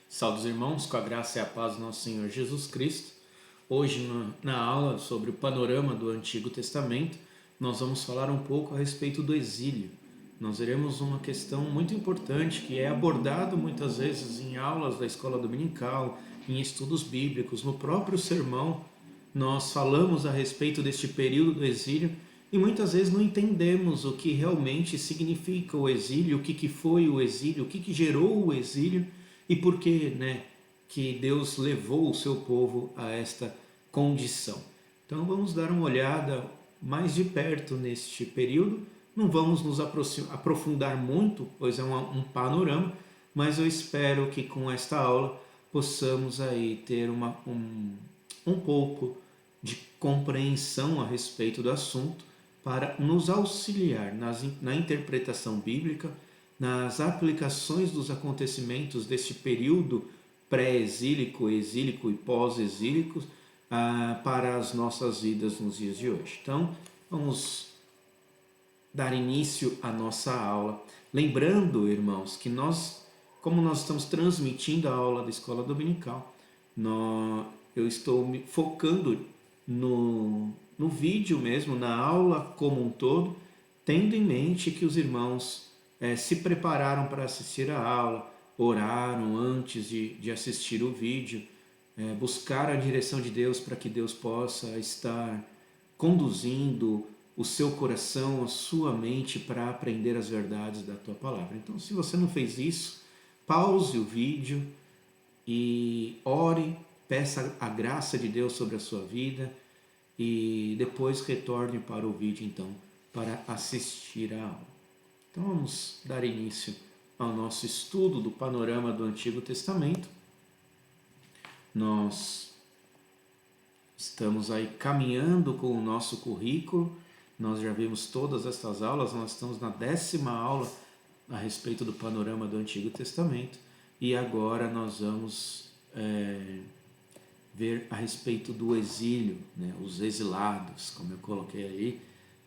Salve os irmãos, com a graça e a paz do nosso Senhor Jesus Cristo. Hoje, na aula sobre o panorama do Antigo Testamento, nós vamos falar um pouco a respeito do exílio. Nós veremos uma questão muito importante que é abordado muitas vezes em aulas da escola dominical, em estudos bíblicos, no próprio sermão. Nós falamos a respeito deste período do exílio e muitas vezes não entendemos o que realmente significa o exílio, o que foi o exílio, o que gerou o exílio e por que, que Deus levou o seu povo a esta condição. Então vamos dar uma olhada mais de perto neste período. Não vamos nos aprofundar muito, pois é um panorama, mas eu espero que com esta aula possamos aí ter um pouco de compreensão a respeito do assunto para nos auxiliar na interpretação bíblica, nas aplicações dos acontecimentos deste período pré-exílico, exílico e pós-exílico para as nossas vidas nos dias de hoje. Então, vamos dar início à nossa aula. Lembrando, irmãos, que como nós estamos transmitindo a aula da Escola Dominical, eu estou me focando no vídeo mesmo, na aula como um todo, tendo em mente que os irmãos se prepararam para assistir a aula, oraram antes de assistir o vídeo, buscaram a direção de Deus para que Deus possa estar conduzindo o seu coração, a sua mente para aprender as verdades da tua palavra. Então, se você não fez isso, pause o vídeo e ore, peça a graça de Deus sobre a sua vida e depois retorne para o vídeo, então, para assistir a aula. Então vamos dar início ao nosso estudo do panorama do Antigo Testamento. Nós estamos aí caminhando com o nosso currículo, nós já vimos todas estas aulas, nós estamos na 10ª aula a respeito do panorama do Antigo Testamento e agora nós vamos ver a respeito do exílio, os exilados, como eu coloquei aí,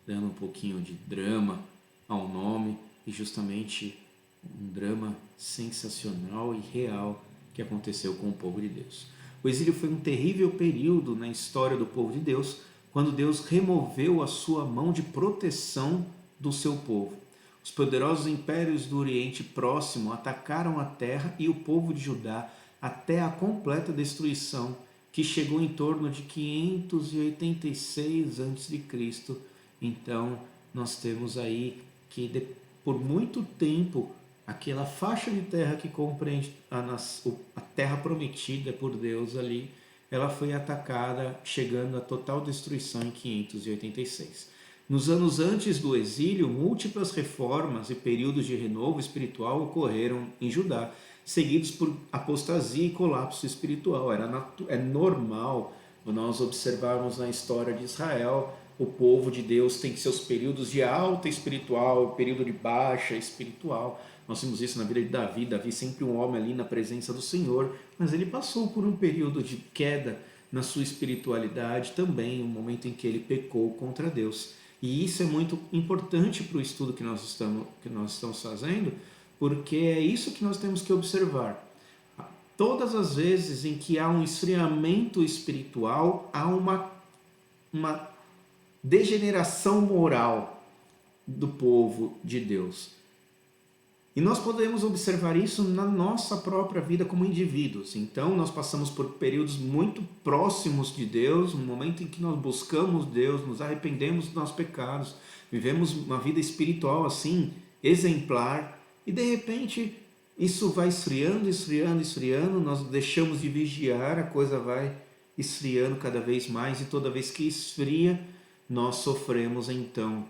dando um pouquinho de drama ao nome e justamente um drama sensacional e real que aconteceu com o povo de Deus. O exílio foi um terrível período na história do povo de Deus, quando Deus removeu a sua mão de proteção do seu povo. Os poderosos impérios do Oriente Próximo atacaram a terra e o povo de Judá até a completa destruição, que chegou em torno de 586 a.C. Então, nós temos aí que por muito tempo aquela faixa de terra que compreende a terra prometida por Deus ali, ela foi atacada, chegando à total destruição em 586. Nos anos antes do exílio, múltiplas reformas e períodos de renovo espiritual ocorreram em Judá, seguidos por apostasia e colapso espiritual. É normal nós observarmos na história de Israel, o povo de Deus tem seus períodos de alta espiritual, período de baixa espiritual. Nós vimos isso na vida de Davi. Davi sempre um homem ali na presença do Senhor, mas ele passou por um período de queda na sua espiritualidade também, um momento em que ele pecou contra Deus. E isso é muito importante para o estudo que nós estamos fazendo, porque é isso que nós temos que observar. Todas as vezes em que há um esfriamento espiritual, há uma degeneração moral do povo de Deus. E nós podemos observar isso na nossa própria vida como indivíduos. Então nós passamos por períodos muito próximos de Deus, um momento em que nós buscamos Deus, nos arrependemos dos nossos pecados, vivemos uma vida espiritual assim, exemplar, e de repente isso vai esfriando, nós deixamos de vigiar, a coisa vai esfriando cada vez mais e toda vez que esfria, nós sofremos então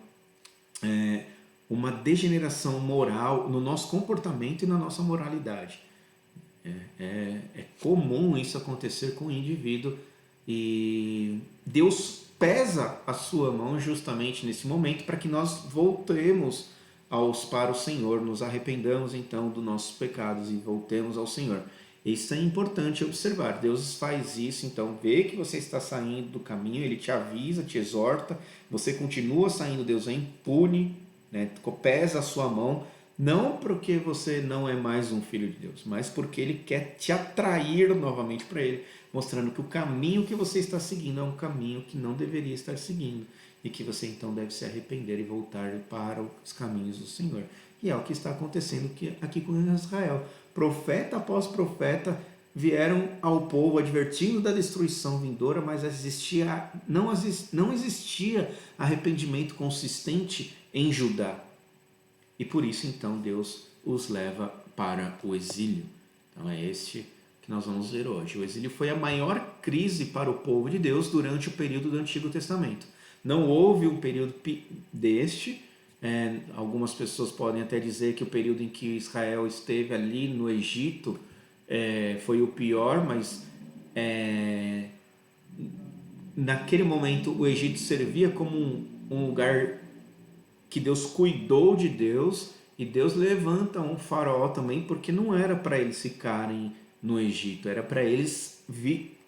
uma degeneração moral no nosso comportamento e na nossa moralidade. É comum isso acontecer com o indivíduo e Deus pesa a sua mão justamente nesse momento para que nós voltemos para o Senhor, nos arrependamos então dos nossos pecados e voltemos ao Senhor. Isso é importante observar. Deus faz isso, então vê que você está saindo do caminho, Ele te avisa, te exorta, você continua saindo, Deus vem, pune, pesa a sua mão, Não porque você não é mais um filho de Deus, mas porque Ele quer te atrair novamente para Ele, mostrando que o caminho que você está seguindo é um caminho que não deveria estar seguindo e que você então deve se arrepender e voltar para os caminhos do Senhor. E é o que está acontecendo aqui com Israel. Profeta após profeta vieram ao povo advertindo da destruição vindoura, mas não existia arrependimento consistente em Judá. E por isso então Deus os leva para o exílio. Então é este que nós vamos ver hoje. O exílio foi a maior crise para o povo de Deus durante o período do Antigo Testamento. Não houve um período deste. Algumas pessoas podem até dizer que o período em que Israel esteve ali no Egito foi o pior, mas naquele momento o Egito servia como um lugar que Deus cuidou de Deus, e Deus levanta um faraó também, porque não era para eles ficarem no Egito, era para eles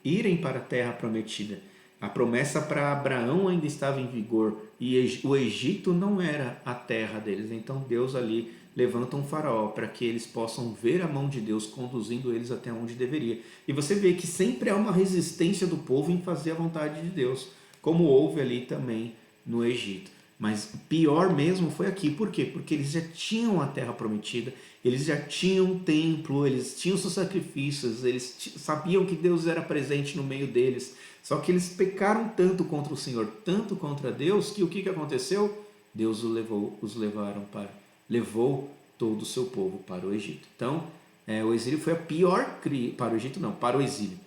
irem para a terra prometida. A promessa para Abraão ainda estava em vigor e o Egito não era a terra deles. Então Deus ali levanta um faraó para que eles possam ver a mão de Deus conduzindo eles até onde deveria. E você vê que sempre há uma resistência do povo em fazer a vontade de Deus, como houve ali também no Egito. Mas pior mesmo foi aqui. Por quê? Porque eles já tinham a terra prometida, eles já tinham um templo, eles tinham seus sacrifícios, eles sabiam que Deus era presente no meio deles. Só que eles pecaram tanto contra o Senhor, tanto contra Deus, que o que aconteceu? Deus levou todo o seu povo para o Egito. Então, o exílio foi a pior crise, para o Egito não, para o exílio.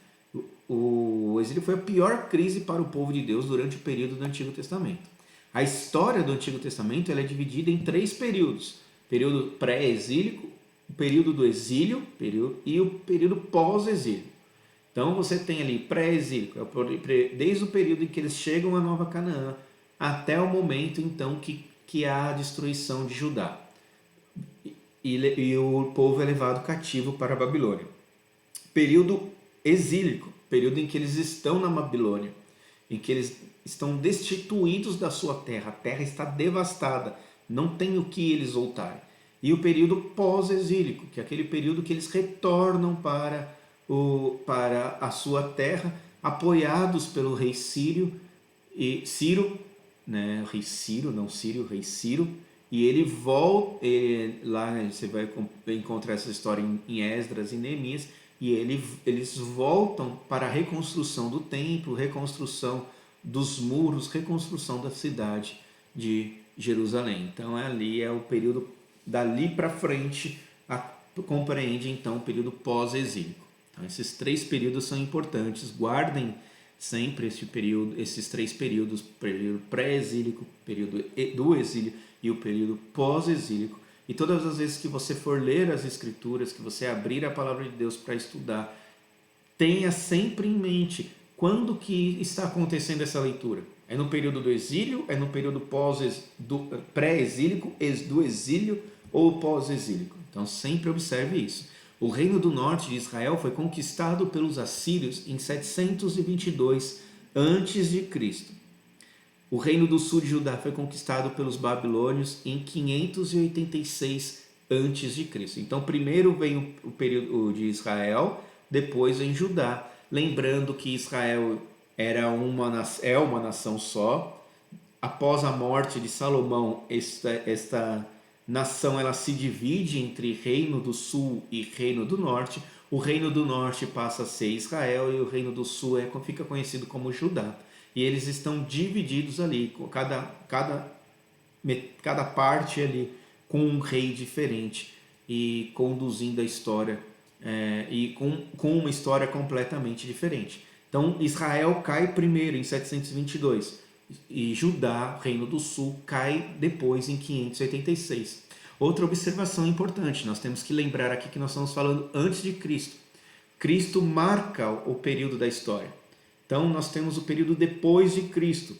O exílio foi a pior crise para o povo de Deus durante o período do Antigo Testamento. A história do Antigo Testamento ela é dividida em 3 períodos. Período pré-exílico, o período do exílio e o período pós-exílio. Então você tem ali pré-exílico, desde o período em que eles chegam a Nova Canaã até o momento então que há a destruição de Judá. E o povo é levado cativo para a Babilônia. Período exílico, período em que eles estão na Babilônia, em que eles estão destituídos da sua terra, a terra está devastada, não tem o que eles voltarem. E o período pós-exílico, que é aquele período que eles retornam para a sua terra, apoiados pelo rei Ciro, né, rei Ciro, não Sírio, rei Ciro, e ele volta, lá você vai encontrar essa história em Esdras e Neemias, e eles voltam para a reconstrução do templo, reconstrução dos muros, reconstrução da cidade de Jerusalém. Então ali é o período, dali para frente, compreende então o período pós-exílico. Então esses 3 períodos são importantes, guardem sempre esses 3 períodos, período pré-exílico, período do exílio e o período pós-exílico. E todas as vezes que você for ler as Escrituras, que você abrir a Palavra de Deus para estudar, tenha sempre em mente quando que está acontecendo essa leitura. É no período do exílio, é no período pré-exílico, do exílio ou pós-exílico. Então sempre observe isso. O reino do norte de Israel foi conquistado pelos assírios em 722 a.C. O reino do sul de Judá foi conquistado pelos babilônios em 586 a.C. Então primeiro vem o período de Israel, depois vem Judá. Lembrando que Israel é uma nação só. Após a morte de Salomão, esta nação ela se divide entre reino do sul e reino do norte. O reino do norte passa a ser Israel e o reino do sul fica conhecido como Judá. E eles estão divididos ali, cada parte ali com um rei diferente e conduzindo a história e com uma história completamente diferente. Então Israel cai primeiro em 722 e Judá, reino do sul, cai depois em 586. Outra observação importante, nós temos que lembrar aqui que nós estamos falando antes de Cristo. Cristo marca o período da história. Então nós temos o período depois de Cristo.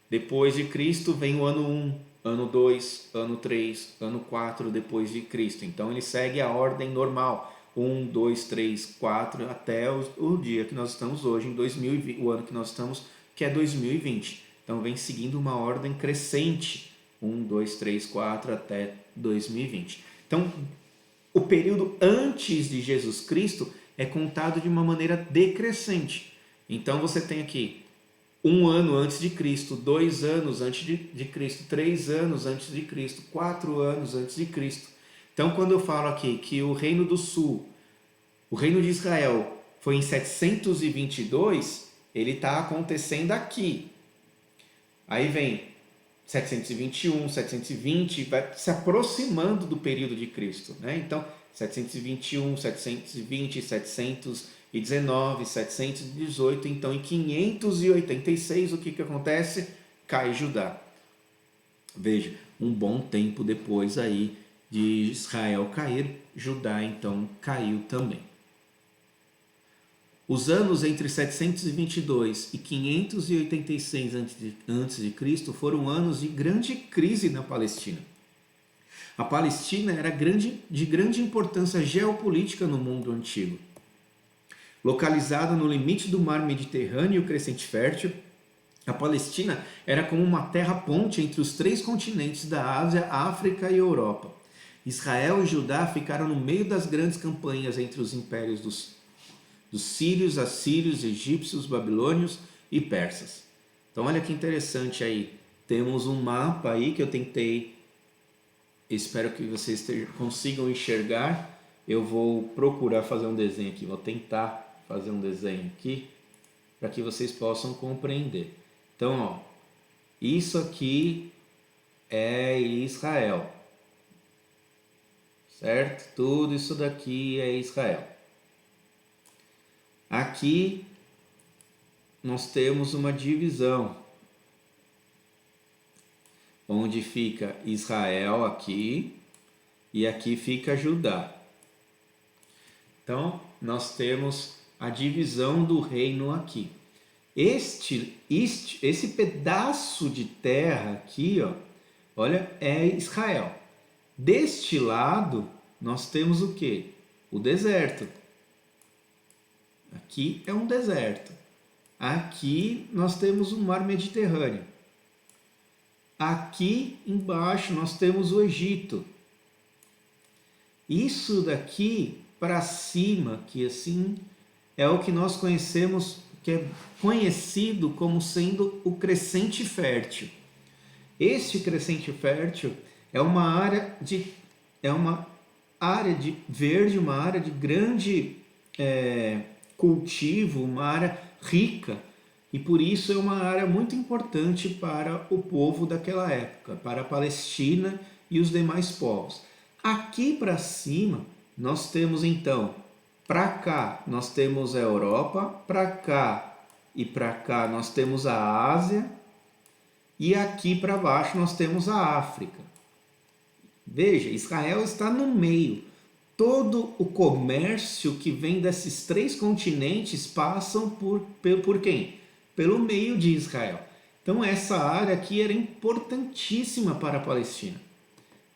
Depois de Cristo vem o ano 1, ano 2, ano 3, ano 4 depois de Cristo. Então ele segue a ordem normal. 1, 2, 3, 4, até o dia que nós estamos hoje, em 2020, o ano que nós estamos, que é 2020. Então vem seguindo uma ordem crescente, 1, 2, 3, 4, até 2020. Então, o período antes de Jesus Cristo é contado de uma maneira decrescente. Então você tem aqui 1 ano antes de Cristo, 2 anos antes de Cristo, 3 anos antes de Cristo, 4 anos antes de Cristo. Então quando eu falo aqui que o Reino do Sul, o Reino de Israel foi em 722, ele está acontecendo aqui. Aí vem 721, 720, vai se aproximando do período de Cristo, né? Então, 721, 720, 719, 718, então em 586 o que acontece? Cai Judá. Veja, um bom tempo depois aí de Israel cair, Judá então caiu também. Os anos entre 722 e 586 a.C. foram anos de grande crise na Palestina. A Palestina era de grande importância geopolítica no mundo antigo. Localizada no limite do mar Mediterrâneo e o Crescente Fértil, a Palestina era como uma terra-ponte entre os 3 continentes da Ásia, África e Europa. Israel e Judá ficaram no meio das grandes campanhas entre os impérios dos sírios, assírios, egípcios, babilônios e persas. Então olha que interessante aí, temos um mapa aí que eu tentei, espero que vocês consigam enxergar. Eu vou procurar fazer um desenho aqui, vou tentar fazer um desenho aqui para que vocês possam compreender. Então, ó, isso aqui é Israel, certo? Tudo isso daqui é Israel. Aqui nós temos uma divisão, onde fica Israel aqui e aqui fica Judá. Então, nós temos a divisão do reino aqui. Esse pedaço de terra aqui, ó, olha, é Israel. Deste lado, nós temos o quê? O deserto. Aqui é um deserto. Aqui nós temos o mar Mediterrâneo. Aqui embaixo nós temos o Egito. Isso daqui para cima, que assim é o que nós conhecemos, que é conhecido como sendo o Crescente Fértil. Este Crescente Fértil é uma área de verde, uma área de grande cultivo, uma área rica, e por isso é uma área muito importante para o povo daquela época, para a Palestina e os demais povos. Aqui para cima nós temos então, para cá nós temos a Europa, para cá e para cá nós temos a Ásia, e aqui para baixo nós temos a África. Veja, Israel está no meio. Todo o comércio que vem desses 3 continentes passam por quem? Pelo meio de Israel. Então essa área aqui era importantíssima para a Palestina.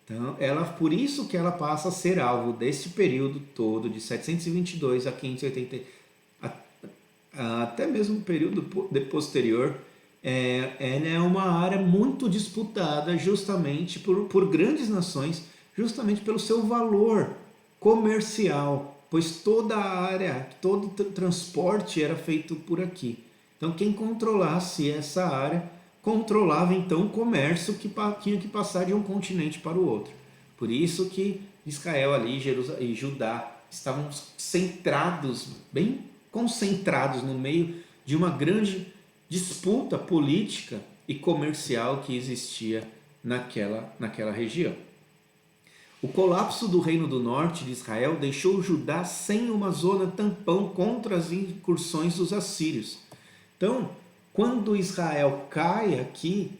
Então, por isso que ela passa a ser alvo desse período todo, de 722 a 580, até mesmo o período posterior. Ela é uma área muito disputada justamente por grandes nações, justamente pelo seu valor comercial, pois toda a área, todo o transporte era feito por aqui. Então quem controlasse essa área, controlava então o comércio que tinha que passar de um continente para o outro. Por isso que Israel ali, Jerusalém e Judá estavam centrados, bem concentrados no meio de uma grande disputa política e comercial que existia naquela região. O colapso do Reino do Norte de Israel deixou Judá sem uma zona tampão contra as incursões dos assírios. Então, quando Israel cai aqui,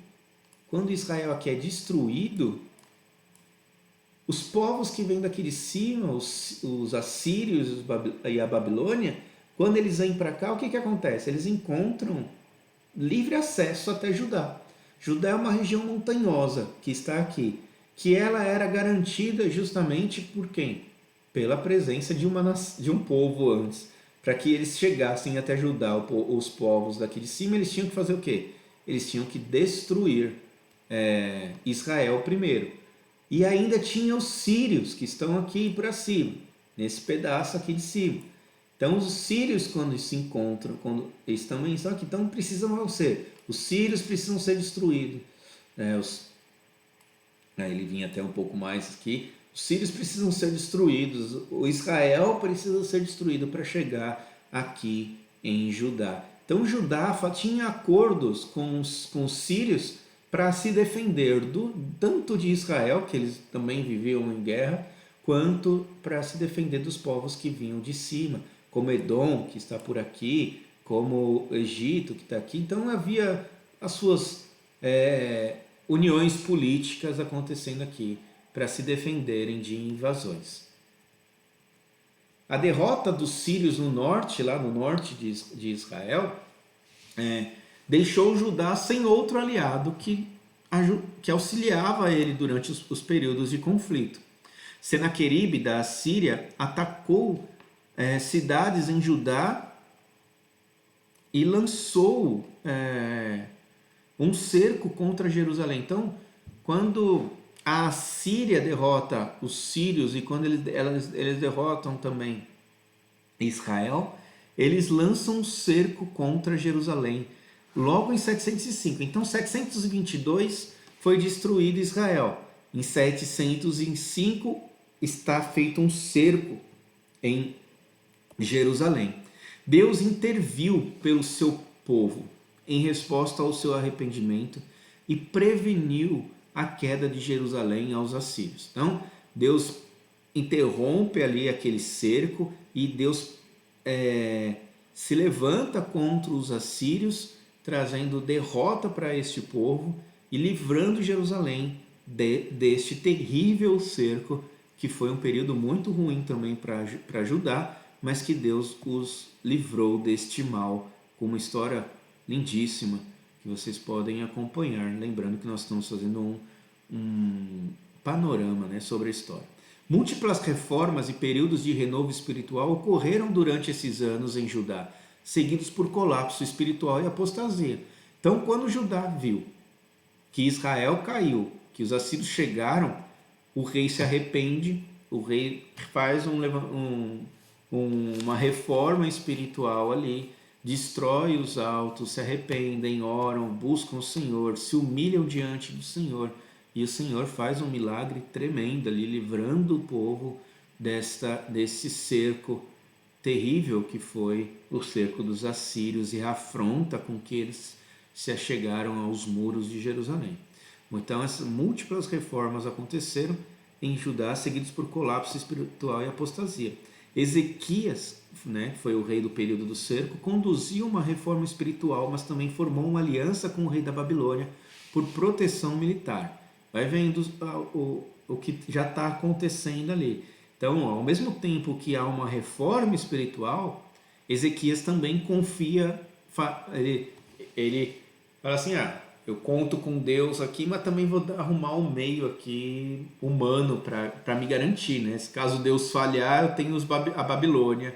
quando Israel aqui é destruído, os povos que vêm daqui de cima, os assírios e a Babilônia, quando eles vêm para cá, o que acontece? Eles encontram livre acesso até Judá. Judá é uma região montanhosa que está aqui, que ela era garantida justamente por quem? Pela presença de um povo antes. Para que eles chegassem até Judá, os povos daqui de cima, eles tinham que fazer o quê? Eles tinham que destruir Israel primeiro. E ainda tinha os sírios, que estão aqui para cima, nesse pedaço aqui de cima. Então os sírios, quando se encontram, quando eles também estão aqui, então precisam ser, os sírios precisam ser destruídos. Aí ele vinha até um pouco mais aqui. Os sírios precisam ser destruídos, o Israel precisa ser destruído para chegar aqui em Judá. Então Judá tinha acordos com os sírios para se defender tanto de Israel, que eles também viviam em guerra, quanto para se defender dos povos que vinham de cima, como Edom, que está por aqui, como Egito, que está aqui. Então havia as suas uniões políticas acontecendo aqui para se defenderem de invasões. A derrota dos sírios no norte, lá no norte de Israel, deixou Judá sem outro aliado que auxiliava ele durante os períodos de conflito. Senaqueribe da Assíria atacou cidades em Judá e lançou um cerco contra Jerusalém. Então, quando a Assíria derrota os sírios e quando eles derrotam também Israel, eles lançam um cerco contra Jerusalém logo em 705. Então, 722 foi destruído Israel. Em 705 está feito um cerco em Jerusalém. Deus interviu pelo seu povo em resposta ao seu arrependimento e preveniu a queda de Jerusalém aos assírios. Então, Deus interrompe ali aquele cerco e Deus se levanta contra os assírios, trazendo derrota para este povo e livrando Jerusalém deste terrível cerco, que foi um período muito ruim também para Judá, mas que Deus os livrou deste mal, com uma história lindíssima que vocês podem acompanhar, lembrando que nós estamos fazendo um panorama, né, sobre a história. Múltiplas reformas e períodos de renovo espiritual ocorreram durante esses anos em Judá, seguidos por colapso espiritual e apostasia. Então, quando Judá viu que Israel caiu, que os assírios chegaram, o rei se arrepende, o rei faz uma reforma espiritual ali, destrói os altos, se arrependem, oram, buscam o Senhor, se humilham diante do Senhor, e o Senhor faz um milagre tremendo ali, livrando o povo desse cerco terrível que foi o cerco dos assírios e a afronta com que eles se achegaram aos muros de Jerusalém. Então, essas múltiplas reformas aconteceram em Judá, seguidos por colapso espiritual e apostasia. Ezequias, né, foi o rei do período do cerco, conduziu uma reforma espiritual, mas também formou uma aliança com o rei da Babilônia por proteção militar. Vai vendo o que já está acontecendo ali. Então, ao mesmo tempo que há uma reforma espiritual, Ezequias também confia, ele fala assim, eu conto com Deus aqui, mas também vou arrumar um meio aqui humano para me garantir, né? Se caso Deus falhar, eu tenho a Babilônia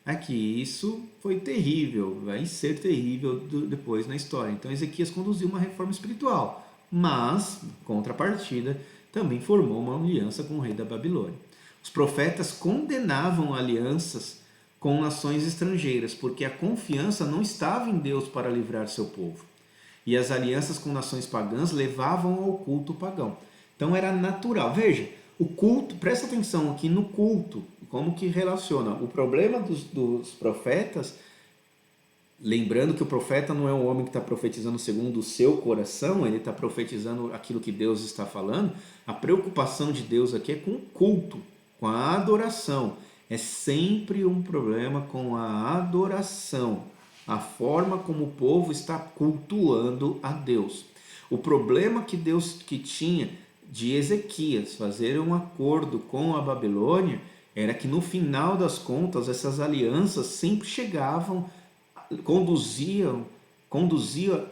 aqui. Isso foi terrível, vai ser terrível depois na história. Então Ezequias conduziu uma reforma espiritual, mas, em contrapartida, também formou uma aliança com o rei da Babilônia. Os profetas condenavam alianças com nações estrangeiras, porque a confiança não estava em Deus para livrar seu povo. E as alianças com nações pagãs levavam ao culto pagão. Então era natural. Veja, o culto, presta atenção aqui no culto, como que relaciona o problema dos profetas, lembrando que o profeta não é um homem que está profetizando segundo o seu coração, ele está profetizando aquilo que Deus está falando. A preocupação de Deus aqui é com o culto, com a adoração. É sempre um problema com a adoração, a forma como o povo está cultuando a Deus. O problema que Deus tinha de Ezequias fazer um acordo com a Babilônia era que no final das contas essas alianças sempre conduziam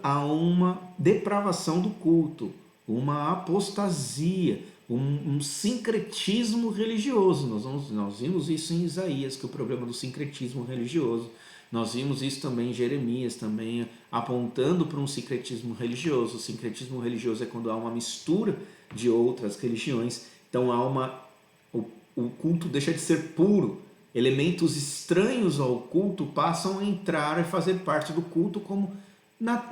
a uma depravação do culto, uma apostasia, um sincretismo religioso. Nós vimos isso em Isaías, que é o problema do sincretismo religioso. Nós vimos isso também em Jeremias, também apontando para um sincretismo religioso. O sincretismo religioso é quando há uma mistura de outras religiões. Então o culto deixa de ser puro. Elementos estranhos ao culto passam a entrar e fazer parte do culto como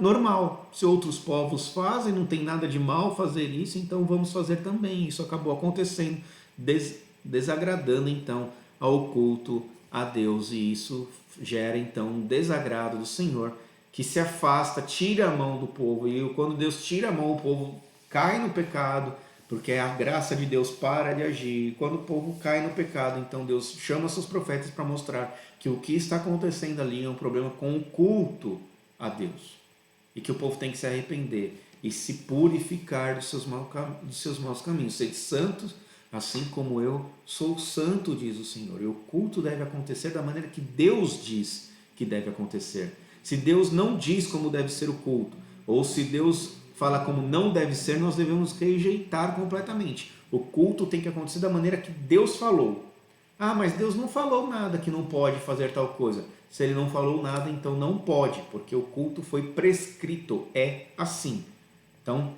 normal. Se outros povos fazem, não tem nada de mal fazer isso, então vamos fazer também. Isso acabou acontecendo, desagradando então ao culto a Deus, e isso gera então um desagrado do Senhor, que se afasta, tira a mão do povo, e quando Deus tira a mão, o povo cai no pecado, porque a graça de Deus para de agir. Quando o povo cai no pecado, então Deus chama seus profetas para mostrar que o que está acontecendo ali é um problema com o culto a Deus, e que o povo tem que se arrepender e se purificar dos seus maus caminhos. Sede santos, assim como eu sou santo, diz o Senhor. E o culto deve acontecer da maneira que Deus diz que deve acontecer. Se Deus não diz como deve ser o culto, ou se Deus fala como não deve ser, nós devemos rejeitar completamente. O culto tem que acontecer da maneira que Deus falou. Ah, mas Deus não falou nada que não pode fazer tal coisa. Se ele não falou nada, então não pode, porque o culto foi prescrito, é assim. Então,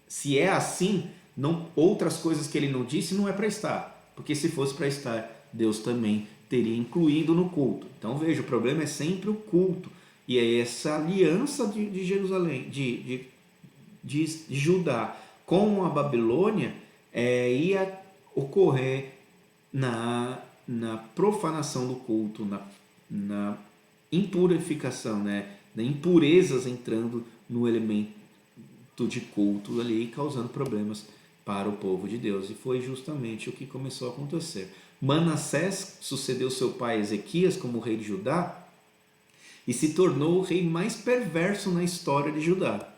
se é assim, não, outras coisas que ele não disse não é para estar, porque se fosse para estar, Deus também teria incluído no culto. Então veja, o problema é sempre o culto, e é essa aliança de Jerusalém, de Judá com a Babilônia, ia ocorrer na profanação do culto, na impurificação, né? Na impurezas entrando no elemento de culto ali, causando problemas para o povo de Deus. E foi justamente o que começou a acontecer. Manassés sucedeu seu pai Ezequias como rei de Judá e se tornou o rei mais perverso na história de Judá.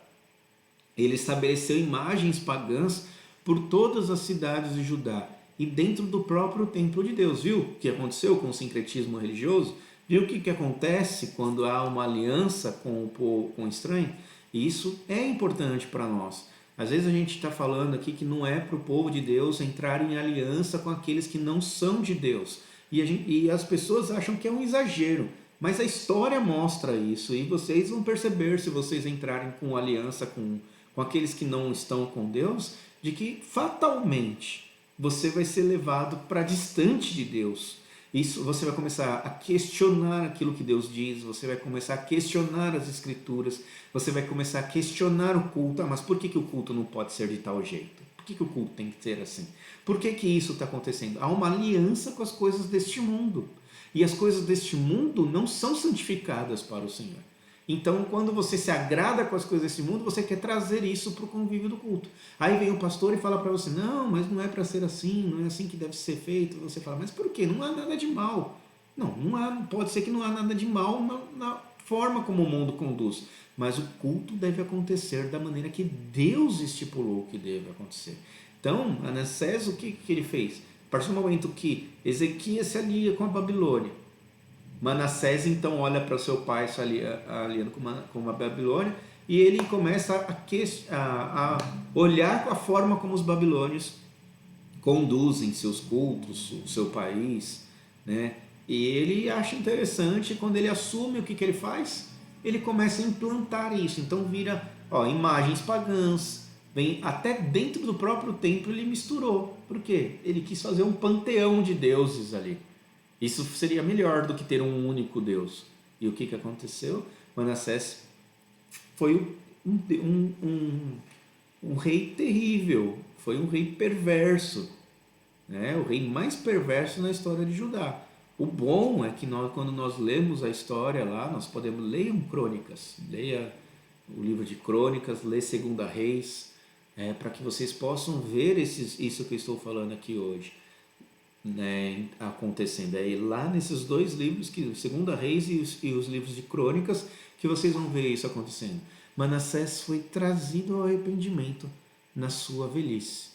Ele estabeleceu imagens pagãs por todas as cidades de Judá e dentro do próprio templo de Deus. Viu o que aconteceu com o sincretismo religioso? Viu o que acontece quando há uma aliança com o estranho? E isso é importante para nós. Às vezes a gente está falando aqui que não é para o povo de Deus entrar em aliança com aqueles que não são de Deus. E as pessoas acham que é um exagero. Mas a história mostra isso. E vocês vão perceber, se vocês entrarem com aliança com aqueles que não estão com Deus, de que fatalmente você vai ser levado para distante de Deus. Isso, você vai começar a questionar aquilo que Deus diz, você vai começar a questionar as escrituras, você vai começar a questionar o culto. Ah, mas por que o culto não pode ser de tal jeito? Por que o culto tem que ser assim? Por que isso está acontecendo? Há uma aliança com as coisas deste mundo. E as coisas deste mundo não são santificadas para o Senhor. Então, quando você se agrada com as coisas desse mundo, você quer trazer isso para o convívio do culto. Aí vem o pastor e fala para você, não, mas não é para ser assim, não é assim que deve ser feito. Você fala, mas por quê? Não há nada de mal. Não pode ser que não há nada de mal na forma como o mundo conduz. Mas o culto deve acontecer da maneira que Deus estipulou que deve acontecer. Então, Manassés, o que ele fez? A partir do momento que Ezequias se alia com a Babilônia, Manassés então olha para o seu pai se aliando com a Babilônia, e ele começa a olhar a forma como os babilônios conduzem seus cultos, o seu país, né? E ele acha interessante, quando ele assume o que ele faz, ele começa a implantar isso. Então vira imagens pagãs, vem até dentro do próprio templo. Ele misturou, por quê? Ele quis fazer um panteão de deuses ali. Isso seria melhor do que ter um único Deus. E o que aconteceu? Manassés foi um rei terrível, foi um rei perverso, né? O rei mais perverso na história de Judá. O bom é que quando nós lemos a história lá, nós podemos ler Crônicas, leia o livro de Crônicas, lê Segunda Reis, para que vocês possam ver isso que eu estou falando aqui hoje, né, acontecendo. É lá nesses dois livros, Segunda Reis e os livros de Crônicas, que vocês vão ver isso acontecendo. Manassés foi trazido ao arrependimento na sua velhice.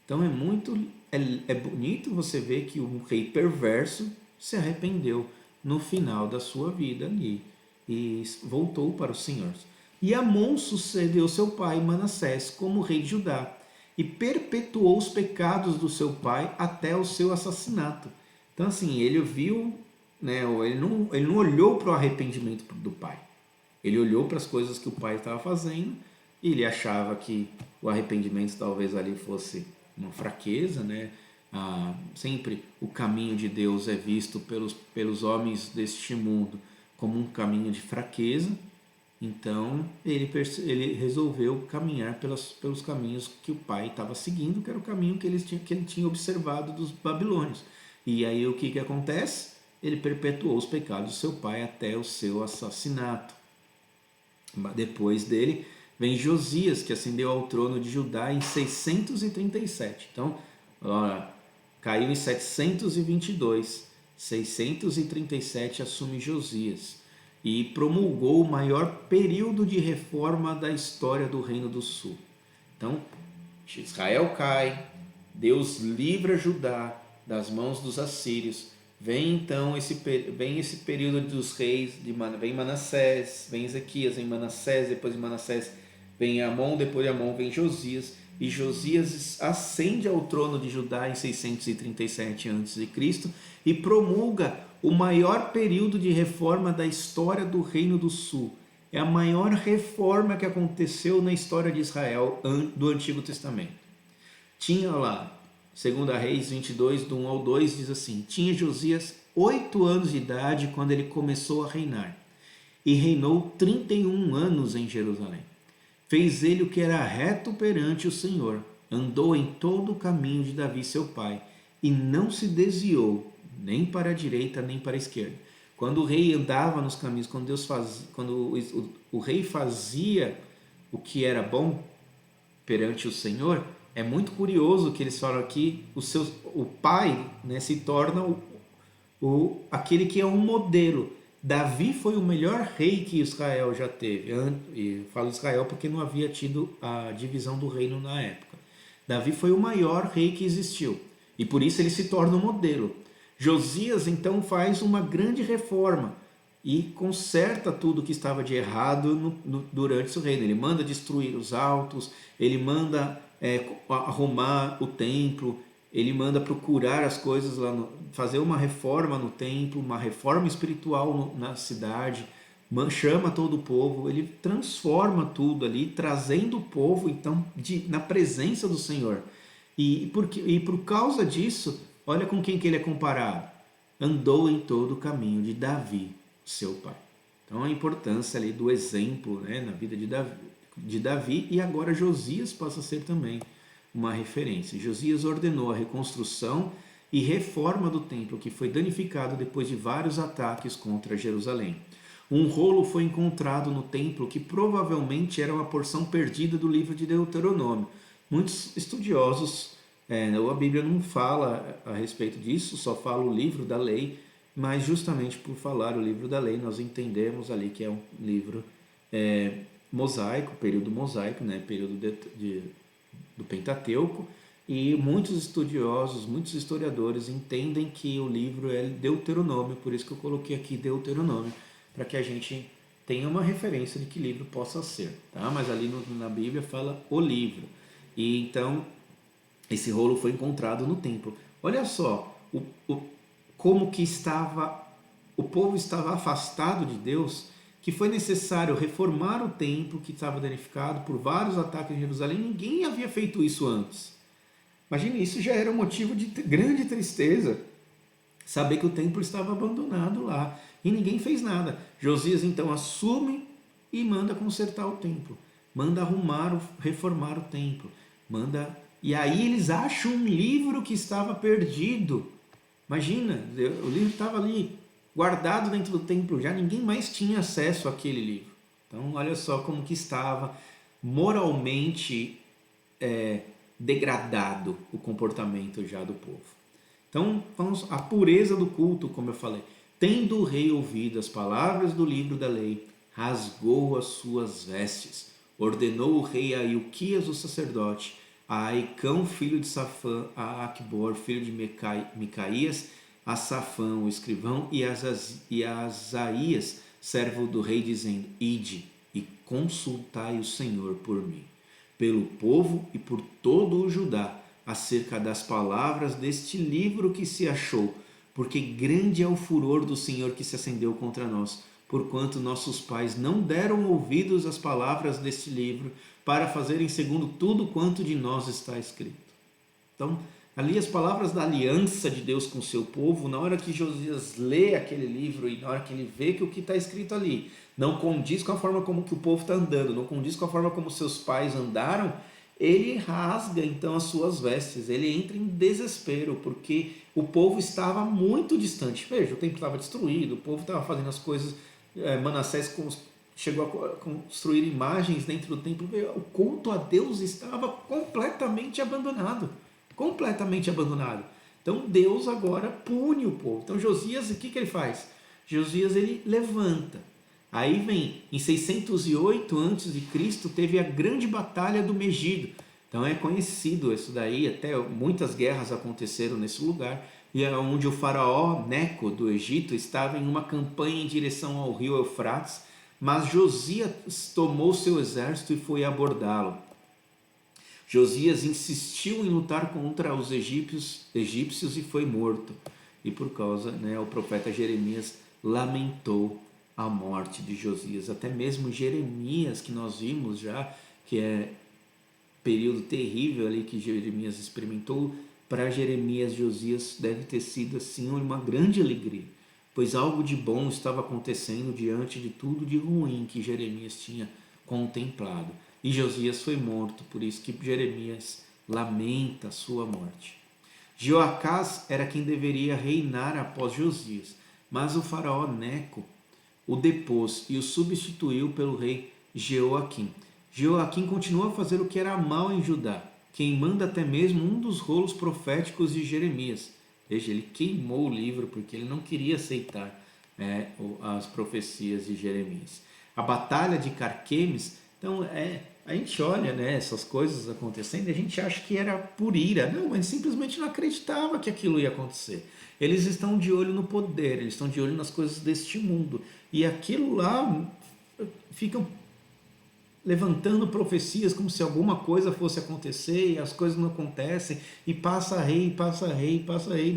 Então é bonito você ver que um rei perverso se arrependeu no final da sua vida ali e voltou para o Senhor. E Amon sucedeu seu pai Manassés como rei de Judá e perpetuou os pecados do seu pai até o seu assassinato. Então assim, ele viu, né, ele não olhou para o arrependimento do pai. Ele olhou para as coisas que o pai estava fazendo e ele achava que o arrependimento talvez ali fosse uma fraqueza, né? Sempre o caminho de Deus é visto pelos homens deste mundo como um caminho de fraqueza. Então ele resolveu caminhar pelos caminhos que o pai estava seguindo, que era o caminho que ele tinha observado dos babilônios. E aí o que acontece? Ele perpetuou os pecados do seu pai até o seu assassinato. Depois dele vem Josias, que ascendeu ao trono de Judá em 637. Então, caiu em 722. 637 assume Josias e promulgou o maior período de reforma da história do Reino do Sul. Então, Israel cai, Deus livra Judá das mãos dos assírios. Vem então esse período dos reis, vem Manassés, vem Ezequias, vem Manassés, depois de Manassés vem Amon, depois de Amon vem Josias, e Josias ascende ao trono de Judá em 637 a.C. e promulga o maior período de reforma da história do Reino do Sul. É a maior reforma que aconteceu na história de Israel do Antigo Testamento. Tinha lá, 2 Reis 22, do 1 ao 2, diz assim: tinha Josias 8 anos de idade quando ele começou a reinar, e reinou 31 anos em Jerusalém. Fez ele o que era reto perante o Senhor, andou em todo o caminho de Davi seu pai, e não se desviou nem para a direita nem para a esquerda. Quando o rei andava nos caminhos, quando o rei fazia o que era bom perante o Senhor, é muito curioso que eles falam aqui, o pai, né, se torna aquele que é um modelo. Davi foi o melhor rei que Israel já teve. E falo Israel porque não havia tido a divisão do reino na época. Davi foi o maior rei que existiu. E por isso ele se torna um modelo. Josias então faz uma grande reforma e conserta tudo que estava de errado durante seu reino. Ele manda destruir os altos, ele manda arrumar o templo, ele manda procurar as coisas lá, fazer uma reforma no templo, uma reforma espiritual na cidade, chama todo o povo, ele transforma tudo ali, trazendo o povo então na presença do Senhor. E por causa disso, olha com quem que ele é comparado. Andou em todo o caminho de Davi, seu pai. Então a importância ali do exemplo, né, na vida de Davi, e agora Josias passa a ser também uma referência. Josias ordenou a reconstrução e reforma do templo, que foi danificado depois de vários ataques contra Jerusalém. Um rolo foi encontrado no templo que provavelmente era uma porção perdida do livro de Deuteronômio. Muitos estudiosos, a Bíblia não fala a respeito disso, só fala o livro da lei, mas justamente por falar o livro da lei, nós entendemos ali que é um livro mosaico, período mosaico, né, período do Pentateuco, e muitos estudiosos, muitos historiadores entendem que o livro é Deuteronômio, por isso que eu coloquei aqui Deuteronômio, para que a gente tenha uma referência de que livro possa ser, tá? Mas ali na Bíblia fala o livro. E então esse rolo foi encontrado no templo. Olha só como que o povo estava afastado de Deus, que foi necessário reformar o templo que estava danificado por vários ataques em Jerusalém. Ninguém havia feito isso antes. Imagine, isso já era um motivo de grande tristeza, saber que o templo estava abandonado lá e ninguém fez nada. Josias então assume e manda consertar o templo, manda reformar o templo, e aí eles acham um livro que estava perdido. Imagina, o livro estava ali guardado dentro do templo, já ninguém mais tinha acesso àquele livro. Então olha só como que estava moralmente degradado o comportamento já do povo. Então vamos à pureza do culto, como eu falei. Tendo o rei ouvido as palavras do livro da lei, rasgou as suas vestes, ordenou o rei a Ilquias o sacerdote, a Aicão filho de Safã, a Aqubor filho de Micaías, a Safã o escrivão e a Asaías servo do rei, dizendo: ide e consultai o Senhor por mim, pelo povo e por todo o Judá, acerca das palavras deste livro que se achou, porque grande é o furor do Senhor que se acendeu contra nós, porquanto nossos pais não deram ouvidos às palavras deste livro, para fazerem segundo tudo quanto de nós está escrito. Então, ali as palavras da aliança de Deus com o seu povo, na hora que Josias lê aquele livro e na hora que ele vê que o que está escrito ali não condiz com a forma como que o povo está andando, não condiz com a forma como seus pais andaram, ele rasga então as suas vestes, ele entra em desespero, porque o povo estava muito distante. Veja, o templo estava destruído, o povo estava fazendo as coisas, Manassés chegou a construir imagens dentro do templo, o culto a Deus estava completamente abandonado, completamente abandonado. Então Deus agora pune o povo. Então Josias, o que ele faz? Josias ele levanta. Aí vem, em 608 a.C., teve a grande batalha do Megido. Então é conhecido isso daí, até muitas guerras aconteceram nesse lugar, e é onde o faraó Neco do Egito estava em uma campanha em direção ao rio Eufrates, mas Josias tomou seu exército e foi abordá-lo. Josias insistiu em lutar contra os egípcios e foi morto. E por causa, o profeta Jeremias lamentou a morte de Josias. Até mesmo Jeremias, que nós vimos já, que é período terrível ali que Jeremias experimentou, para Jeremias, Josias deve ter sido assim uma grande alegria, pois algo de bom estava acontecendo diante de tudo de ruim que Jeremias tinha contemplado. E Josias foi morto, por isso que Jeremias lamenta a sua morte. Joacás era quem deveria reinar após Josias, mas o faraó Neco o depôs e o substituiu pelo rei Jeoaquim. Jeoaquim continuou a fazer o que era mal em Judá, queimando até mesmo um dos rolos proféticos de Jeremias. Veja, ele queimou o livro porque ele não queria aceitar as profecias de Jeremias. A batalha de Carquemes, então a gente olha essas coisas acontecendo e a gente acha que era por ira. Não, mas simplesmente não acreditava que aquilo ia acontecer. Eles estão de olho no poder, eles estão de olho nas coisas deste mundo. E aquilo lá ficam levantando profecias como se alguma coisa fosse acontecer e as coisas não acontecem, e passa rei,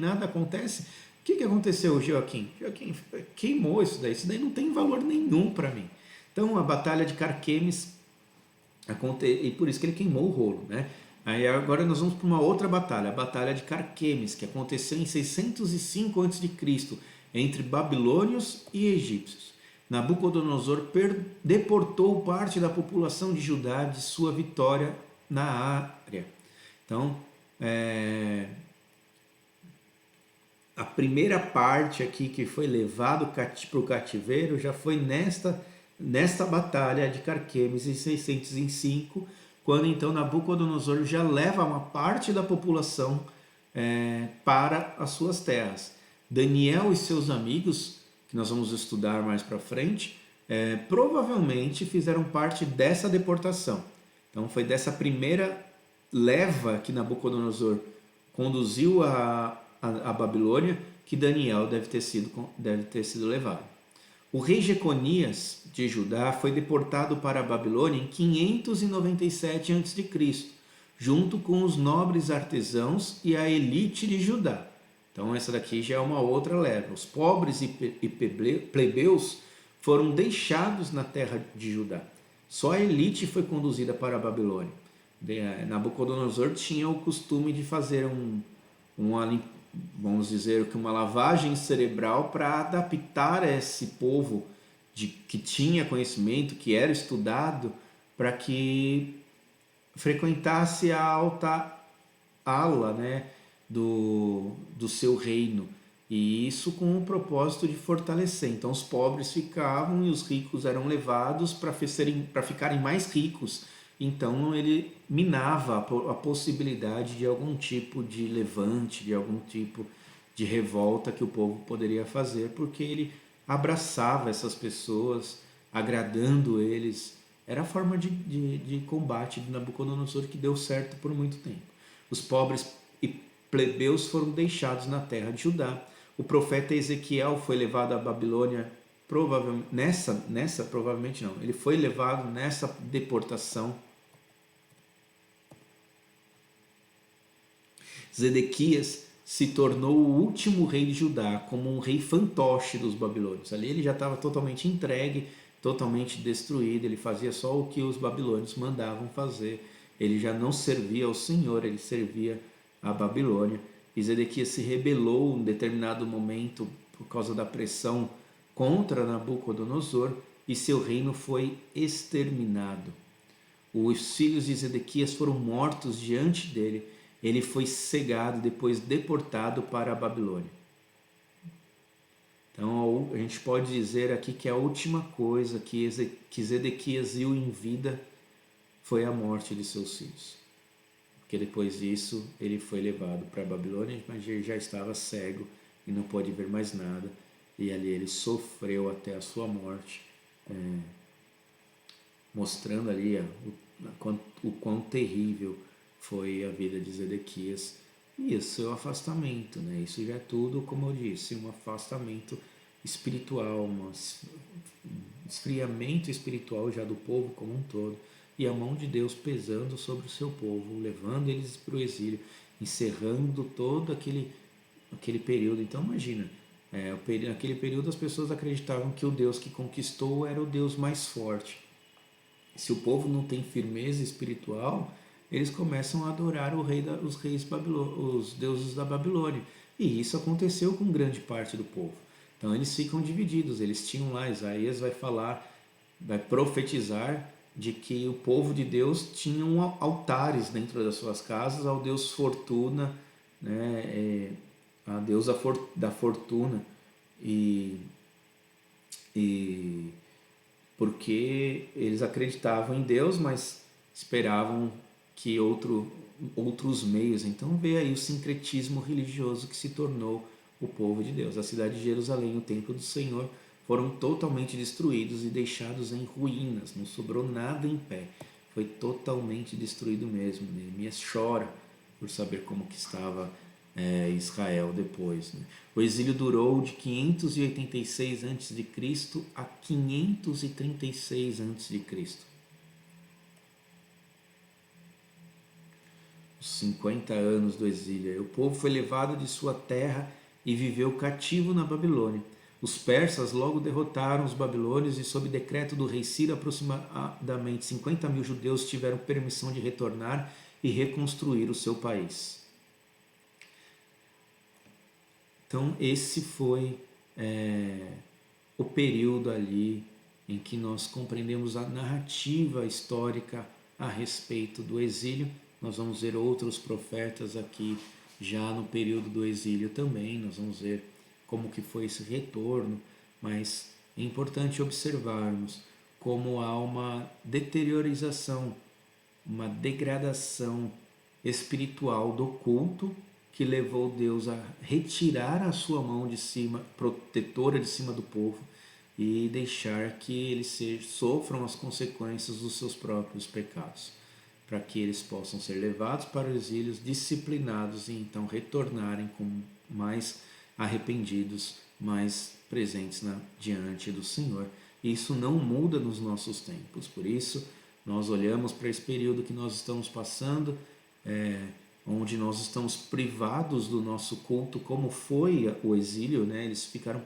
nada acontece. O que aconteceu, Joaquim? Joaquim queimou isso daí não tem valor nenhum para mim. Então a batalha de Carquemes e por isso que ele queimou o rolo, Aí agora nós vamos para uma outra batalha, a batalha de Carquemes, que aconteceu em 605 a.C., entre babilônios e egípcios. Nabucodonosor deportou parte da população de Judá de sua vitória na área. Então, a primeira parte aqui que foi levado para o cativeiro já foi nesta batalha de Carquemes em 605, quando então Nabucodonosor já leva uma parte da população para as suas terras. Daniel e seus amigos, que nós vamos estudar mais para frente, provavelmente fizeram parte dessa deportação. Então foi dessa primeira leva que Nabucodonosor conduziu a Babilônia que Daniel deve ter sido levado. O rei Jeconias de Judá foi deportado para a Babilônia em 597 a.C., junto com os nobres artesãos e a elite de Judá. Então essa daqui já é uma outra leva. Os pobres e plebeus foram deixados na terra de Judá. Só a elite foi conduzida para a Babilônia. Nabucodonosor tinha o costume de fazer vamos dizer que uma lavagem cerebral para adaptar esse povo que tinha conhecimento, que era estudado, para que frequentasse a alta ala, do seu reino, e isso com o propósito de fortalecer. Então os pobres ficavam e os ricos eram levados para ficarem mais ricos. Então ele minava a possibilidade de algum tipo de levante, de algum tipo de revolta que o povo poderia fazer, porque ele abraçava essas pessoas, agradando eles. Era a forma de combate de Nabucodonosor que deu certo por muito tempo. Os pobres e plebeus foram deixados na terra de Judá. O profeta Ezequiel foi levado à Babilônia, provavelmente não, ele foi levado nessa deportação. Zedequias se tornou o último rei de Judá, como um rei fantoche dos babilônios. Ali ele já estava totalmente entregue, totalmente destruído, ele fazia só o que os babilônios mandavam fazer. Ele já não servia ao Senhor, ele servia a Babilônia. E Zedequias se rebelou em determinado momento por causa da pressão contra Nabucodonosor e seu reino foi exterminado. Os filhos de Zedequias foram mortos diante dele. Ele foi cegado, depois deportado para a Babilônia. Então a gente pode dizer aqui que a última coisa que Zedequias viu em vida foi a morte de seus filhos. Porque depois disso ele foi levado para a Babilônia, mas ele já estava cego e não pôde ver mais nada. E ali ele sofreu até a sua morte, mostrando ali o quão terrível foi a vida de Zedequias. E isso é o afastamento, né? Isso já é tudo, como eu disse, um afastamento espiritual, um esfriamento espiritual já do povo como um todo, e a mão de Deus pesando sobre o seu povo, levando eles para o exílio, encerrando todo aquele período. Então imagina, naquele período as pessoas acreditavam que o Deus que conquistou era o Deus mais forte. Se o povo não tem firmeza espiritual, eles começam a adorar os deuses da Babilônia. E isso aconteceu com grande parte do povo. Então eles ficam divididos. Eles tinham lá, Isaías vai profetizar de que o povo de Deus tinham altares dentro das suas casas ao Deus Fortuna, né, a deusa da fortuna, e porque eles acreditavam em Deus, mas esperavam que outros meios. Então vê aí o sincretismo religioso que se tornou o povo de Deus. A cidade de Jerusalém e o templo do Senhor foram totalmente destruídos e deixados em ruínas, não sobrou nada em pé, foi totalmente destruído mesmo. Neemias chora por saber como que estava Israel depois, né? O exílio durou de 586 a.C. a 536 a.C. Os 50 anos do exílio. O povo foi levado de sua terra e viveu cativo na Babilônia. Os persas logo derrotaram os babilônios e, sob decreto do rei Ciro, aproximadamente 50 mil judeus tiveram permissão de retornar e reconstruir o seu país. Então esse foi o período ali em que nós compreendemos a narrativa histórica a respeito do exílio. Nós vamos ver outros profetas aqui já no período do exílio também, nós vamos ver como que foi esse retorno, mas é importante observarmos como há uma deteriorização, uma degradação espiritual do culto que levou Deus a retirar a sua mão de cima, protetora de cima do povo, e deixar que eles sofram as consequências dos seus próprios pecados, para que eles possam ser levados para os exílios, disciplinados e então retornarem mais arrependidos, mais presentes diante do Senhor. Isso não muda nos nossos tempos, por isso nós olhamos para esse período que nós estamos passando, onde nós estamos privados do nosso culto, como foi o exílio, né? Eles ficaram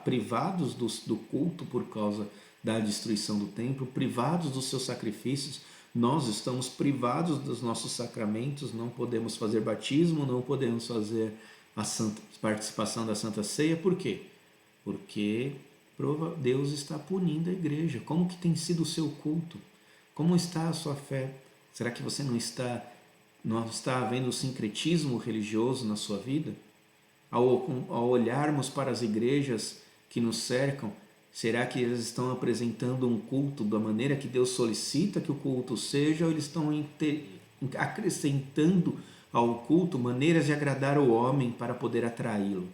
privados do culto por causa da destruição do templo, privados dos seus sacrifícios. Nós estamos privados dos nossos sacramentos, não podemos fazer batismo, não podemos fazer a participação da Santa Ceia. Por quê? Porque Deus está punindo a igreja. Como que tem sido o seu culto? Como está a sua fé? Será que você não está havendo o sincretismo religioso na sua vida? Ao olharmos para as igrejas que nos cercam, será que eles estão apresentando um culto da maneira que Deus solicita que o culto seja, ou eles estão acrescentando ao culto maneiras de agradar o homem para poder atraí-lo?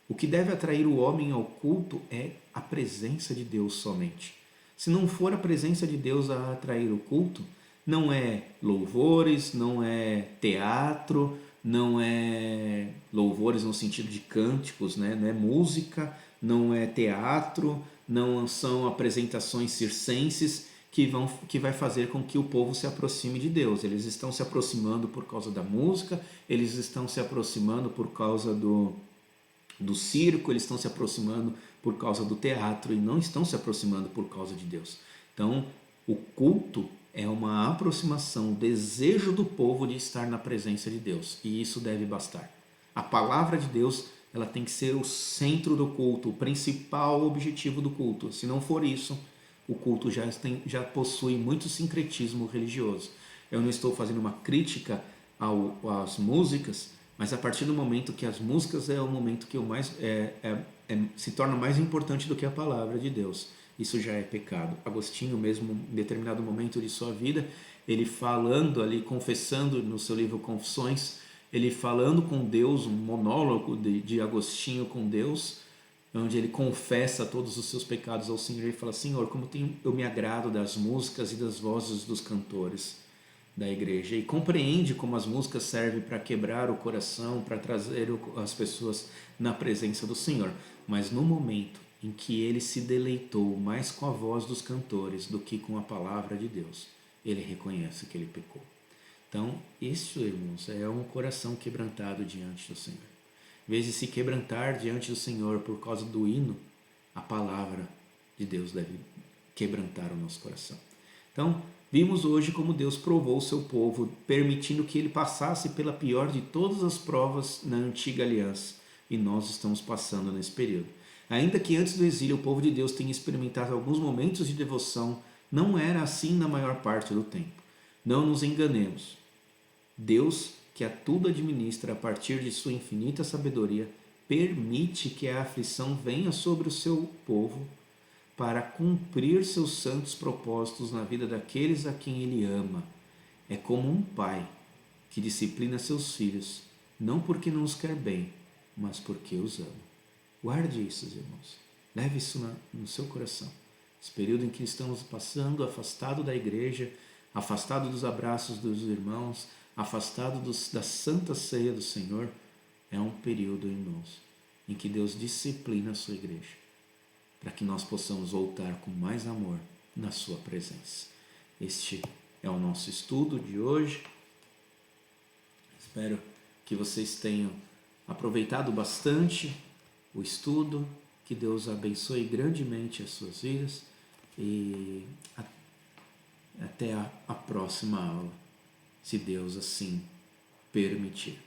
O que deve atrair o homem ao culto é a presença de Deus somente. Se não for a presença de Deus a atrair o culto, não é louvores, não é teatro, não é louvores no sentido de cânticos, né? Não é música, não é teatro, não são apresentações circenses que vai fazer com que o povo se aproxime de Deus. Eles estão se aproximando por causa da música, eles estão se aproximando por causa do circo, eles estão se aproximando por causa do teatro e não estão se aproximando por causa de Deus. Então, O culto é uma aproximação, o desejo do povo de estar na presença de Deus, e isso deve bastar. A palavra de Deus, ela tem que ser o centro do culto, o principal objetivo do culto. Se não for isso, o culto já possui muito sincretismo religioso. Eu não estou fazendo uma crítica às músicas, mas a partir do momento que as músicas é o momento que se torna mais importante do que a palavra de Deus, isso já é pecado. Agostinho mesmo, em determinado momento de sua vida, ele falando ali, confessando no seu livro Confissões, ele falando com Deus, um monólogo de Agostinho com Deus, onde ele confessa todos os seus pecados ao Senhor e fala: Senhor, como eu me agrado das músicas e das vozes dos cantores da igreja, e compreende como as músicas servem para quebrar o coração, para trazer as pessoas na presença do Senhor. Mas no momento em que ele se deleitou mais com a voz dos cantores do que com a palavra de Deus, ele reconhece que ele pecou. Então, isso, irmãos, é um coração quebrantado diante do Senhor. Em vez de se quebrantar diante do Senhor por causa do hino, a palavra de Deus deve quebrantar o nosso coração. Então, vimos hoje como Deus provou o seu povo, permitindo que ele passasse pela pior de todas as provas na antiga aliança. E nós estamos passando nesse período. Ainda que antes do exílio o povo de Deus tenha experimentado alguns momentos de devoção, não era assim na maior parte do tempo. Não nos enganemos. Deus, que a tudo administra a partir de sua infinita sabedoria, permite que a aflição venha sobre o seu povo para cumprir seus santos propósitos na vida daqueles a quem ele ama. É como um pai que disciplina seus filhos, não porque não os quer bem, mas porque os ama. Guarde isso, irmãos. Leve isso no seu coração. Esse período em que estamos passando, afastado da igreja, afastado dos abraços dos irmãos, afastado da santa ceia do Senhor, é um período, irmãos, em que Deus disciplina a sua igreja, para que nós possamos voltar com mais amor na sua presença. Este é o nosso estudo de hoje. Espero que vocês tenham aproveitado bastante o estudo, que Deus abençoe grandemente as suas vidas e até a próxima aula, se Deus assim permitir.